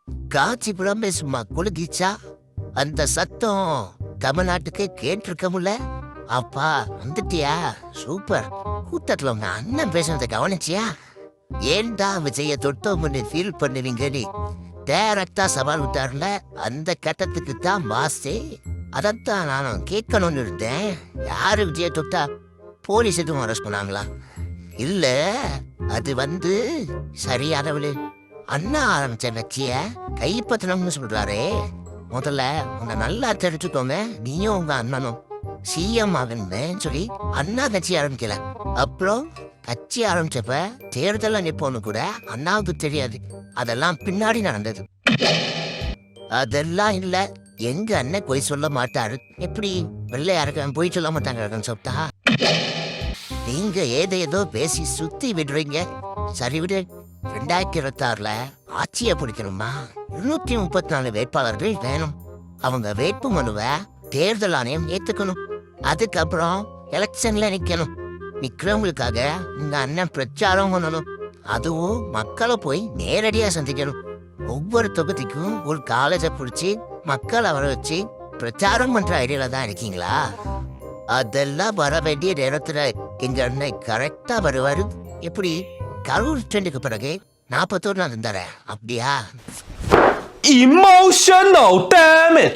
காஞ்சிபுரம் சும்மா குலுகிச்சா அந்த சத்தம் தமிழ்நாட்டுக்கு கேட்டிருக்கமுல்ல. அப்பா வந்துட்டியா? சூப்பர். கூட்டத்துல உங்க அண்ணன் பேசுறதை கவனிச்சியா? ஏன்டா விஜய தொட்டோம்னு ஃபீல் பண்ணுவீங்க நீ? டைரக்டா சவால் விட்டார்ல, அந்த கட்டத்துக்கு தான் மாசே. அதைத்தான் நானும் கேட்கணும்னு இருந்தேன். யாரு விஜய தொட்டா? போலீஸ் எதுவும் அரெஸ்ட் பண்ணாங்களா? இல்ல, அது சரியானவளு அண்ணா ஆரம்பிச்ச கட்சிய கைப்பற்றணும்னு சொல்றாரே. முதல்ல உன்னை நல்லா தெரிஞ்சுக்கோங்க. நீயும் உங்க அண்ணனும் சிஎம் ஆகணும்னு சொல்லி அண்ணா கட்சி ஆரம்பிக்கல. அப்புறம் கட்சி ஆரம்பிச்சப்ப தேர்தல் நிப்போன்னு கூட அண்ணாவுக்கு தெரியாது. அதெல்லாம் பின்னாடி நடந்தது. அதெல்லாம் இல்ல, எங்க அண்ணன் போய் சொல்ல மாட்டாரு. எப்படி வெள்ளையாருக்க போய் சொல்ல மாட்டாங்க சொல்லிட்டா? நீங்க ஏதோ பேசி சுத்தி விடுறீங்க. சரி விடு. 2026 ஆட்சியை பிடிக்கணுமா? 234 வேட்பாளர்கள் வேணும். அவங்க வேட்பு மனுவை தேர்தல் ஆணையம் ஏத்துக்கணும். அதுக்கப்புறம் எலெக்ஷன்ல நிக்கணும். நிக்கிறவங்களுக்காக உங்க அண்ணன் பிரச்சாரம் பண்ணணும். அதுவும் மக்களை போய் நேரடியா சந்திக்கணும். ஒவ்வொரு தொகுதிக்கும் ஒரு காலேஜை பிடிச்சி மக்களை வர வச்சு பிரச்சாரம் பண்ற ஐடியால தான் இருக்கீங்களா? அதெல்லாம் வர வேண்டிய நேரத்துல எங்க அண்ணன் கரெக்டா வருவாரு. எப்படி கரூர் ட்ரெண்டுக்கு பிறகு 41 நாள் இருந்தாரு, அப்படியா? Emotional damage.